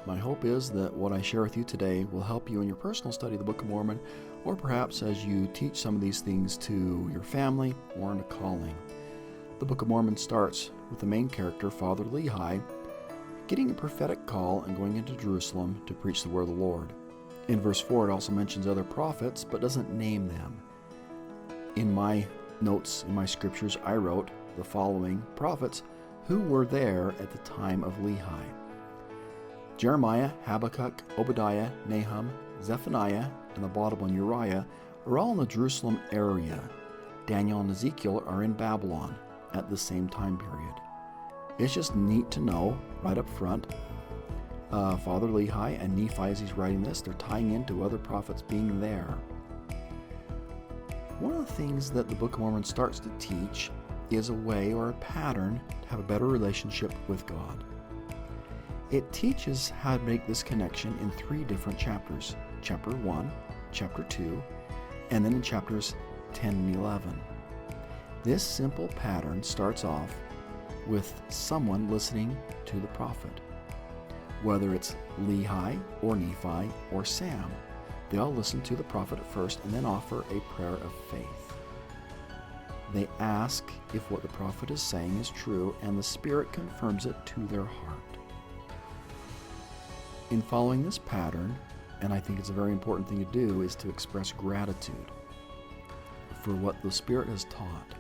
My hope is that what I share with you today will help you in your personal study of the Book of Mormon, or perhaps as you teach some of these things to your family or in a calling. The Book of Mormon starts with the main character, Father Lehi, getting a prophetic call and going into Jerusalem to preach the word of the Lord. In verse 4, it also mentions other prophets, but doesn't name them. In my notes, in my scriptures, I wrote the following prophets who were there at the time of Lehi: Jeremiah, Habakkuk, Obadiah, Nahum, Zephaniah, and the bottom one, Uriah, are all in the Jerusalem area. Daniel and Ezekiel are in Babylon at the same time period. It's just neat to know right up front. Father Lehi and Nephi, as he's writing this, they're tying into other prophets being there. One of the things that the Book of Mormon starts to teach is a way or a pattern to have a better relationship with God. It teaches how to make this connection in 3 different chapters: chapter 1, chapter 2, and then in chapters 10 and 11. This simple pattern starts off with someone listening to the prophet. Whether it's Lehi or Nephi or Sam, they all listen to the prophet at first and then offer a prayer of faith. They ask if what the prophet is saying is true, and the Spirit confirms it to their heart. In following this pattern, and I think it's a very important thing to do, is to express gratitude for what the Spirit has taught.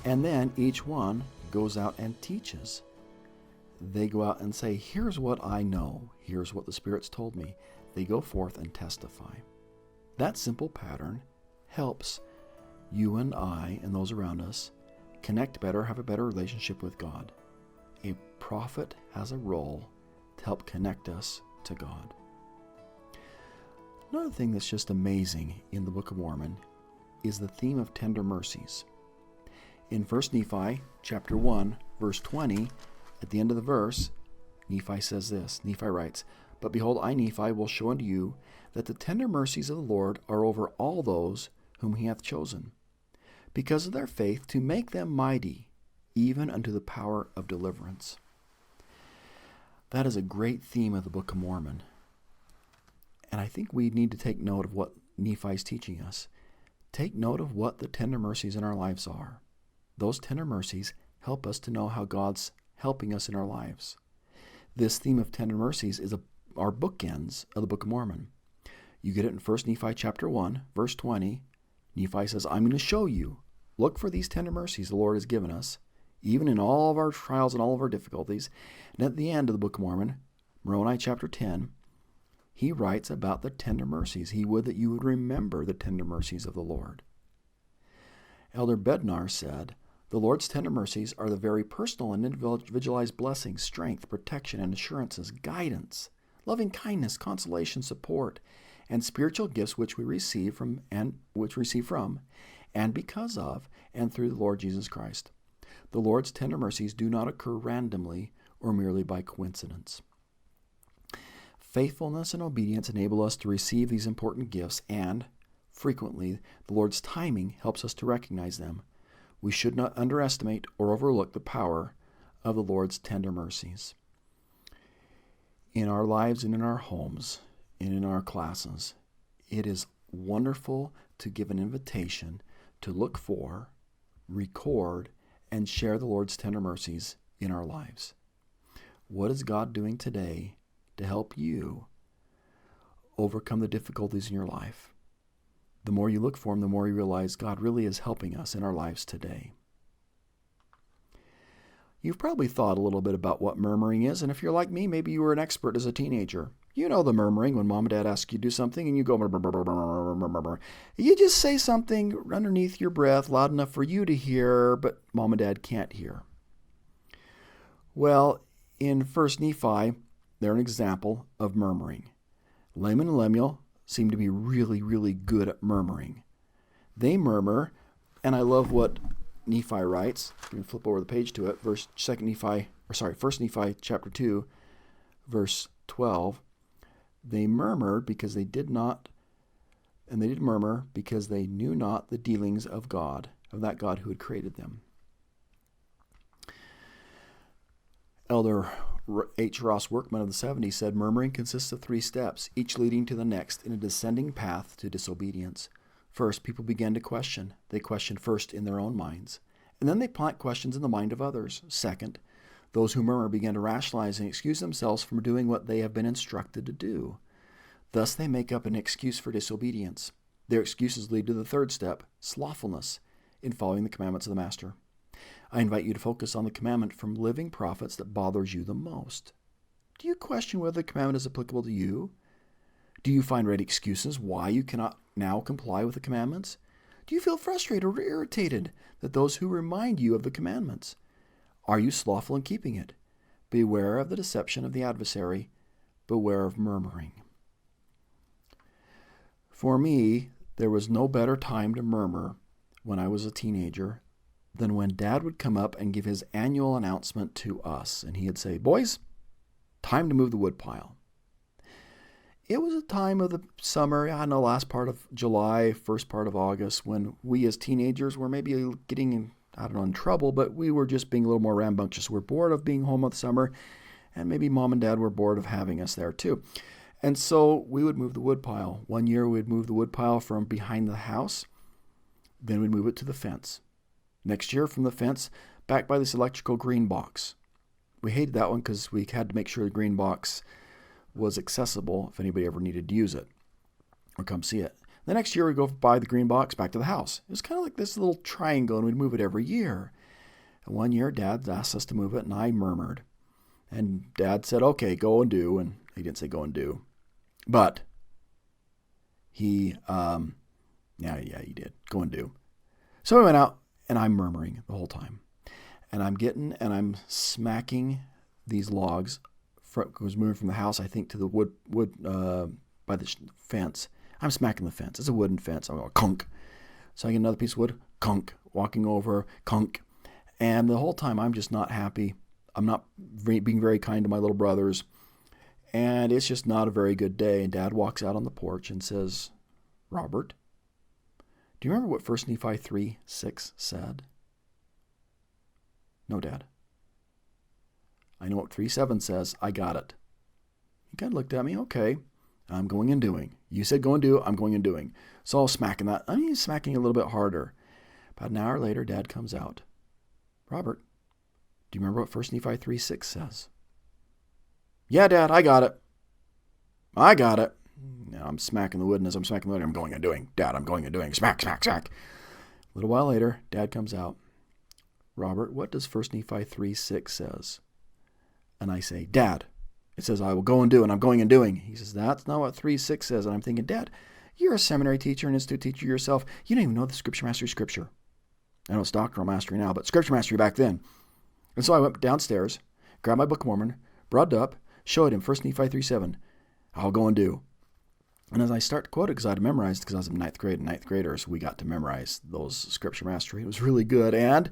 And then each one goes out and teaches. They go out and say, here's what I know, here's what the Spirit's told me. They go forth and testify. That simple pattern helps you and I and those around us connect better, have a better relationship with God. A prophet has a role to help connect us to God. Another thing that's just amazing in the Book of Mormon is the theme of tender mercies. In 1 Nephi chapter 1, verse 20, at the end of the verse, Nephi says this. Nephi writes, "But behold, I, Nephi, will show unto you that the tender mercies of the Lord are over all those whom he hath chosen, because of their faith, to make them mighty, even unto the power of deliverance." That is a great theme of the Book of Mormon. And I think we need to take note of what Nephi is teaching us. Take note of what the tender mercies in our lives are. Those tender mercies help us to know how God's helping us in our lives. This theme of tender mercies is our bookends of the Book of Mormon. You get it in 1 Nephi chapter 1, verse 20. Nephi says, I'm going to show you. Look for these tender mercies the Lord has given us, even in all of our trials and all of our difficulties. And at the end of the Book of Mormon, Moroni chapter 10, he writes about the tender mercies. He would that you would remember the tender mercies of the Lord. Elder Bednar said, the Lord's tender mercies are the very personal and individualized blessings, strength, protection, and assurances, guidance, loving kindness, consolation, support, and spiritual gifts which we receive from and because of and through the Lord Jesus Christ. The Lord's tender mercies do not occur randomly or merely by coincidence. Faithfulness and obedience enable us to receive these important gifts, and frequently the Lord's timing helps us to recognize them. We should not underestimate or overlook the power of the Lord's tender mercies. In our lives and in our homes and in our classes, it is wonderful to give an invitation to look for, record, and share the Lord's tender mercies in our lives. What is God doing today to help you overcome the difficulties in your life? The more you look for Him, the more you realize God really is helping us in our lives today. You've probably thought a little bit about what murmuring is, and if you're like me, maybe you were an expert as a teenager. You know the murmuring when mom and dad ask you to do something and you go, brr, brr, brr, brr, brr, brr, brr, brr. You just say something underneath your breath loud enough for you to hear, but mom and dad can't hear. Well, in 1 Nephi, they're an example of murmuring. Laman and Lemuel seem to be really, really good at murmuring. They murmur, and I love what Nephi writes. You can flip over the page to it. 1 Nephi chapter 2, verse 12. They murmured because they did not, and they did murmur because they knew not the dealings of God, of that God who had created them. Elder H. Ross Workman of the 70s said, murmuring consists of 3 steps, each leading to the next in a descending path to disobedience. First, people begin to question. They question first in their own minds, and then they plant questions in the mind of others. Second, those who murmur begin to rationalize and excuse themselves from doing what they have been instructed to do. Thus, they make up an excuse for disobedience. Their excuses lead to the 3rd step, slothfulness, in following the commandments of the Master. I invite you to focus on the commandment from living prophets that bothers you the most. Do you question whether the commandment is applicable to you? Do you find ready excuses why you cannot now comply with the commandments? Do you feel frustrated or irritated that those who remind you of the commandments? Are you slothful in keeping it? Beware of the deception of the adversary. Beware of murmuring. For me, there was no better time to murmur when I was a teenager than when Dad would come up and give his annual announcement to us. And he'd say, boys, time to move the woodpile. It was a time of the summer, last part of July, first part of August, when we as teenagers were maybe getting, in trouble, but we were just being a little more rambunctious. We're bored of being home of the summer, and maybe Mom and Dad were bored of having us there too. And so we would move the woodpile. One year we'd move the woodpile from behind the house, then we'd move it to the fence. Next year, from the fence, back by this electrical green box. We hated that one because we had to make sure the green box was accessible if anybody ever needed to use it or come see it. The next year, we'd go by the green box back to the house. It was kind of like this little triangle, and we'd move it every year. And one year, Dad asked us to move it, and I murmured. And Dad said, okay, go and do. And he didn't say go and do. But he did. Go and do. So we went out. And I'm murmuring the whole time. And I'm smacking these logs. It was moving from the house, I think, to the wood by the fence. I'm smacking the fence. It's a wooden fence. I'm going, conk. So I get another piece of wood, conk. Walking over, conk. And the whole time, I'm just not happy. I'm not being very kind to my little brothers. And it's just not a very good day. And Dad walks out on the porch and says, Robert, do you remember what 1 Nephi 3:6 said? No, Dad. I know what 3:7 says. I got it. He kind of looked at me. Okay, I'm going and doing. You said go and do. I'm going and doing. So I was smacking that. I'm smacking a little bit harder. About an hour later, Dad comes out. Robert, do you remember what 1 Nephi 3:6 says? Yeah, Dad, I got it. I got it. Now I'm smacking the wood, and as I'm smacking the wood, I'm going and doing. Dad, I'm going and doing. Smack, smack, smack. A little while later, Dad comes out. Robert, what does 1 Nephi 3:6 says? And I say, Dad, it says I will go and do, and I'm going and doing. He says, that's not what 3:6 says. And I'm thinking, Dad, you're a seminary teacher and institute teacher yourself. You don't even know the Scripture Mastery Scripture. I know it's doctrinal mastery now, but Scripture Mastery back then. And so I went downstairs, grabbed my Book of Mormon, brought it up, showed him 1 Nephi 3:7. I'll go and do. And as I start to quote it, because I'd memorized, because I was in ninth grade, and ninth graders, we got to memorize those Scripture Mastery. It was really good. And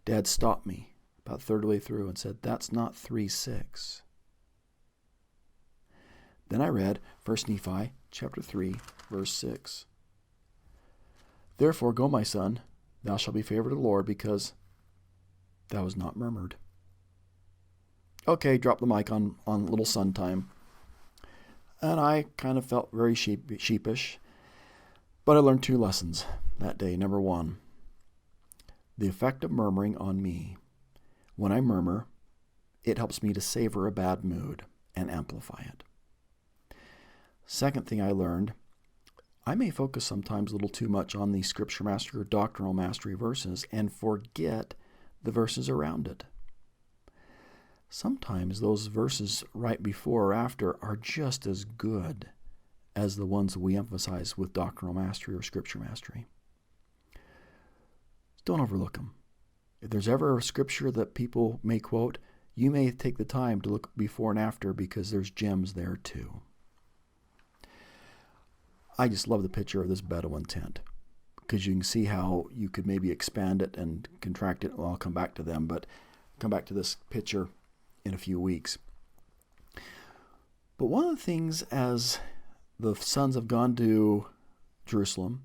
Dad stopped me about a third of the way through and said, that's not 3:6. Then I read 1 Nephi chapter 3, verse 6. Therefore go, my son, thou shalt be favored of the Lord, because thou hast not murmured. Okay, drop the mic on little son time. And I kind of felt very sheepish. But I learned 2 lessons that day. Number 1, the effect of murmuring on me. When I murmur, it helps me to savor a bad mood and amplify it. Second thing I learned, I may focus sometimes a little too much on the Scripture Mastery or Doctrinal Mastery verses and forget the verses around it. Sometimes those verses right before or after are just as good as the ones we emphasize with Doctrinal Mastery or Scripture Mastery. Don't overlook them. If there's ever a scripture that people may quote, you may take the time to look before and after, because there's gems there too. I just love the picture of this Bedouin tent, because you can see how you could maybe expand it and contract it. Well, I'll come back to them, but come back to this picture in a few weeks. But one of the things, as the sons have gone to Jerusalem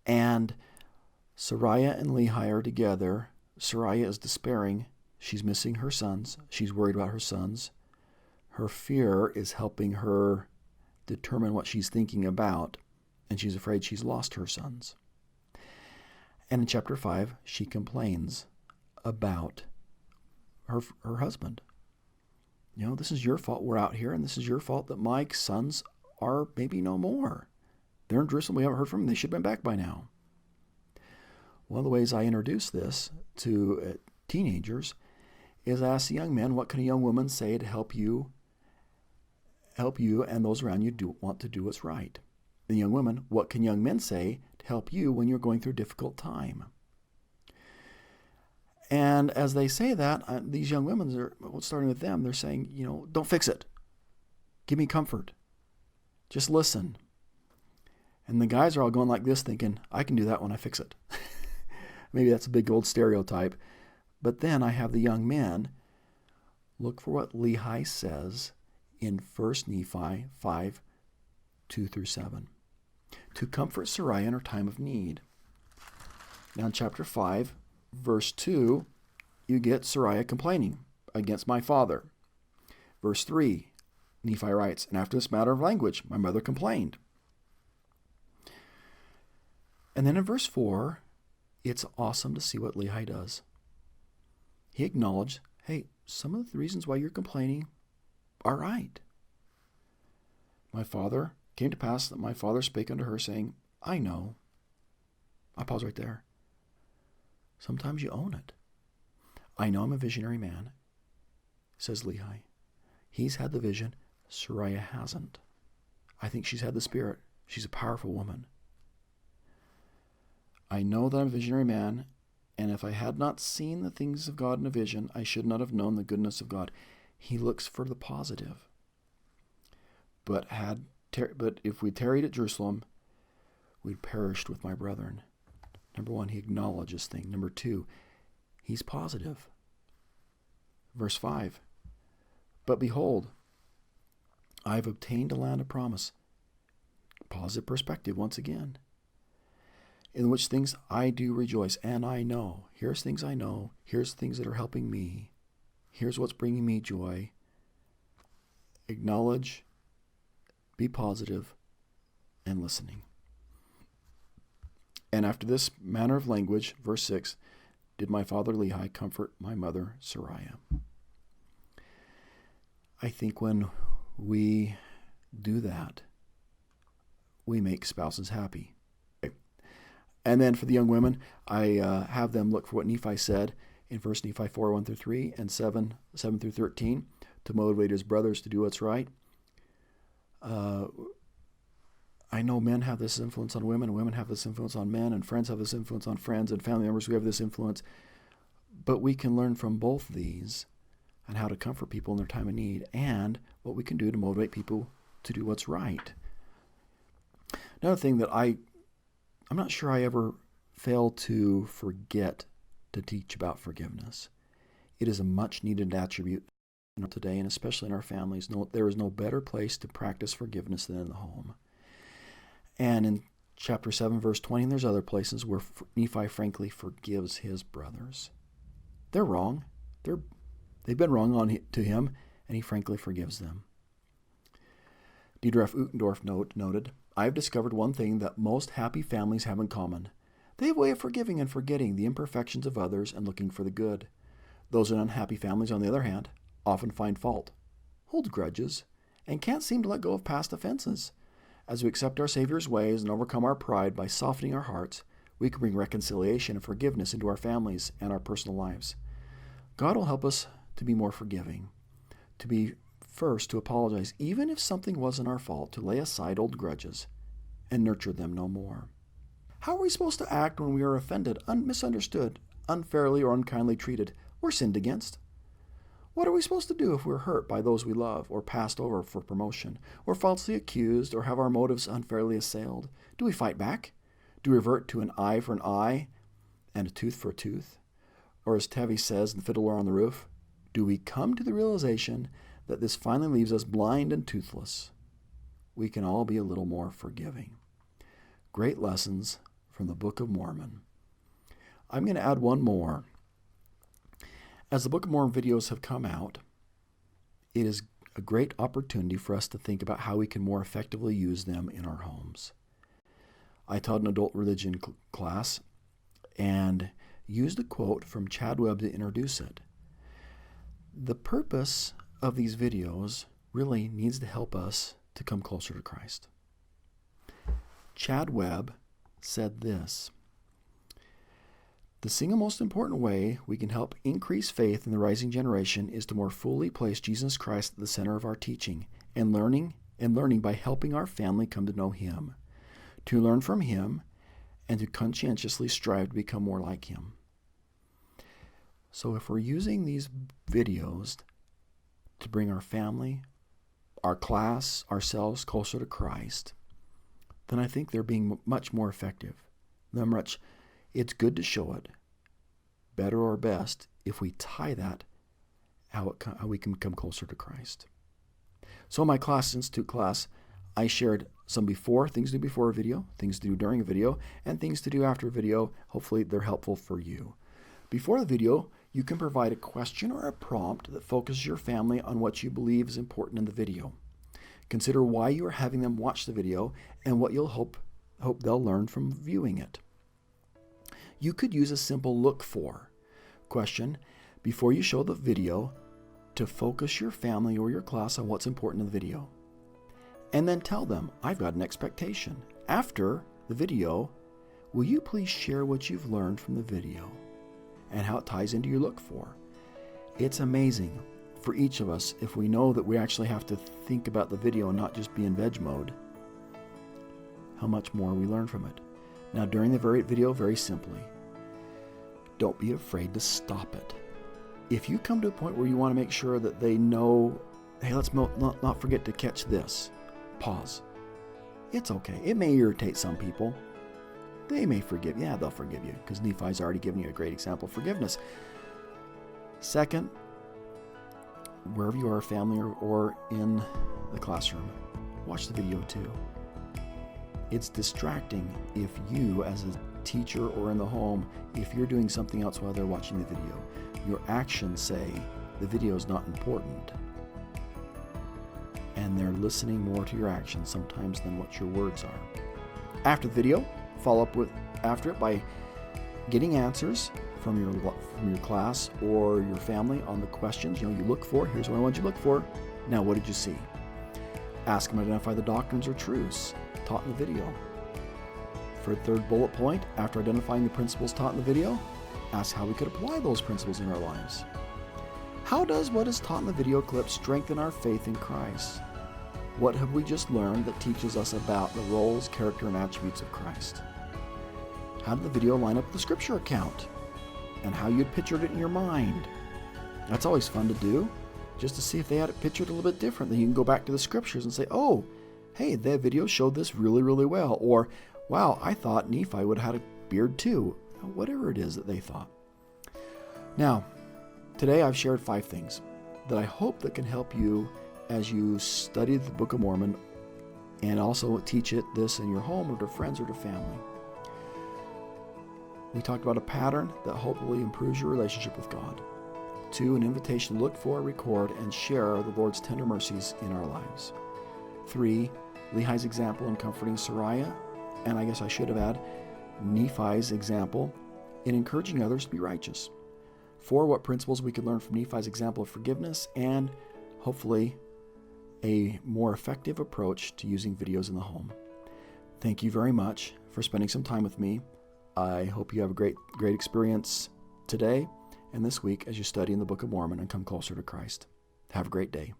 and Sariah and Lehi are together, Sariah is despairing. She's missing her sons. She's worried about her sons. Her fear is helping her determine what she's thinking about, and she's afraid she's lost her sons. And in chapter 5, she complains about her husband. This is your fault we're out here, and this is your fault that my sons are maybe no more. They're in Jerusalem. We haven't heard from them. They should have been back by now. One of the ways I introduce this to teenagers is I ask the young men, what can a young woman say to help you and those around you want to do what's right? The young women, what can young men say to help you when you're going through a difficult time? And as they say that, these young women, starting with them, they're saying, don't fix it. Give me comfort. Just listen. And the guys are all going like this, thinking, I can do that when I fix it. Maybe that's a big old stereotype. But then I have the young men look for what Lehi says in 1 Nephi 5, 2 through 7. To comfort Sariah in her time of need. Now in chapter 5, verse 2, you get Sariah complaining against my father. Verse 3, Nephi writes, and after this matter of language, my mother complained. And then in verse 4, it's awesome to see what Lehi does. He acknowledged, hey, some of the reasons why you're complaining are right. Came to pass that my father spake unto her, saying, I know. I pause right there. Sometimes you own it. I know I'm a visionary man, says Lehi. He's had the vision. Sariah hasn't. I think she's had the Spirit. She's a powerful woman. I know that I'm a visionary man, and if I had not seen the things of God in a vision, I should not have known the goodness of God. He looks for the positive. But if we tarried at Jerusalem, we'd perished with my brethren. Number 1, he acknowledges things. Number 2, he's positive. Verse 5, but behold, I have obtained a land of promise. Positive perspective once again. In which things I do rejoice, and I know. Here's things I know. Here's things that are helping me. Here's what's bringing me joy. Acknowledge, be positive, and listening. And after this manner of language, verse 6, did my father Lehi comfort my mother Sariah. I think when we do that, we make spouses happy. And then for the young women, I have them look for what Nephi said in 1 Nephi 4, 1 through 3, and 7 through 13, to motivate his brothers to do what's right. I know men have this influence on women, and women have this influence on men, and friends have this influence on friends, and family members, we have this influence. But we can learn from both these on how to comfort people in their time of need, and what we can do to motivate people to do what's right. Another thing that I'm not sure I ever fail to forget to teach about forgiveness. It is a much needed attribute today, and especially in our families. There is no better place to practice forgiveness than in the home. And in chapter 7, verse 20, and there's other places where Nephi frankly forgives his brothers. They're wrong. They've been wrong to him, and he frankly forgives them. Dietrich Uchtendorf noted, I have discovered one thing that most happy families have in common. They have a way of forgiving and forgetting the imperfections of others and looking for the good. Those in unhappy families, on the other hand, often find fault, hold grudges, and can't seem to let go of past offenses. As we accept our Savior's ways and overcome our pride by softening our hearts, we can bring reconciliation and forgiveness into our families and our personal lives. God will help us to be more forgiving, to be first to apologize, even if something wasn't our fault, to lay aside old grudges and nurture them no more. How are we supposed to act when we are offended, misunderstood, unfairly or unkindly treated, or sinned against? What are we supposed to do if we're hurt by those we love, or passed over for promotion, or falsely accused, or have our motives unfairly assailed? Do we fight back? Do we revert to an eye for an eye and a tooth for a tooth? Or as Tevi says in Fiddler on the Roof, do we come to the realization that this finally leaves us blind and toothless? We can all be a little more forgiving. Great lessons from the Book of Mormon. I'm going to add one more. As the Book of Mormon videos have come out, it is a great opportunity for us to think about how we can more effectively use them in our homes. I taught an adult religion class and used a quote from Chad Webb to introduce it. The purpose of these videos really needs to help us to come closer to Christ. Chad Webb said this: "The single most important way we can help increase faith in the rising generation is to more fully place Jesus Christ at the center of our teaching and learning by helping our family come to know Him, to learn from Him, and to conscientiously strive to become more like Him." So if we're using these videos to bring our family, our class, ourselves closer to Christ, then I think they're being much more effective. It's good to show it, better or best, if we tie that, how we can come closer to Christ. So in my Class Institute class, I shared some things to do before a video, things to do during a video, and things to do after a video. Hopefully they're helpful for you. Before the video, you can provide a question or a prompt that focuses your family on what you believe is important in the video. Consider why you are having them watch the video and what you'll hope they'll learn from viewing it. You could use a simple look for question before you show the video to focus your family or your class on what's important in the video. And then tell them, I've got an expectation. After the video, will you please share what you've learned from the video and how it ties into your look for? It's amazing for each of us if we know that we actually have to think about the video and not just be in veg mode, how much more we learn from it. Now during the video, very simply, don't be afraid to stop it. If you come to a point where you want to make sure that they know, hey, let's not forget to catch this, pause. It's okay. It may irritate some people. They may forgive. Yeah, they'll forgive you because Nephi's already given you a great example of forgiveness. Second, wherever you are, family or in the classroom, watch the video too. It's distracting if you, as a teacher or in the home, if you're doing something else while they're watching the video. Your actions say the video is not important. And they're listening more to your actions sometimes than what your words are. After the video, follow up after it by getting answers from your class or your family on the questions you look for. Here's what I want you to look for. Now, what did you see? Ask them to identify the doctrines or truths taught in the video. For a third bullet point, after identifying the principles taught in the video, ask how we could apply those principles in our lives. How does what is taught in the video clip strengthen our faith in Christ? What have we just learned that teaches us about the roles, character, and attributes of Christ? How did the video line up with the scripture account? And how you'd pictured it in your mind? That's always fun to do, just to see if they had it pictured a little bit different. Then you can go back to the scriptures and say, oh, hey, that video showed this really, really well. Or, wow, I thought Nephi would have had a beard too. Whatever it is that they thought. Now, today I've shared 5 things that I hope that can help you as you study the Book of Mormon and also teach this in your home or to friends or to family. We talked about a pattern that hopefully improves your relationship with God. 2, an invitation to look for, record, and share the Lord's tender mercies in our lives. 3, Lehi's example in comforting Sariah, and I guess I should have added Nephi's example in encouraging others to be righteous. 4, what principles we could learn from Nephi's example of forgiveness, and hopefully a more effective approach to using videos in the home. Thank you very much for spending some time with me. I hope you have a great experience today and this week as you study in the Book of Mormon and come closer to Christ. Have a great day.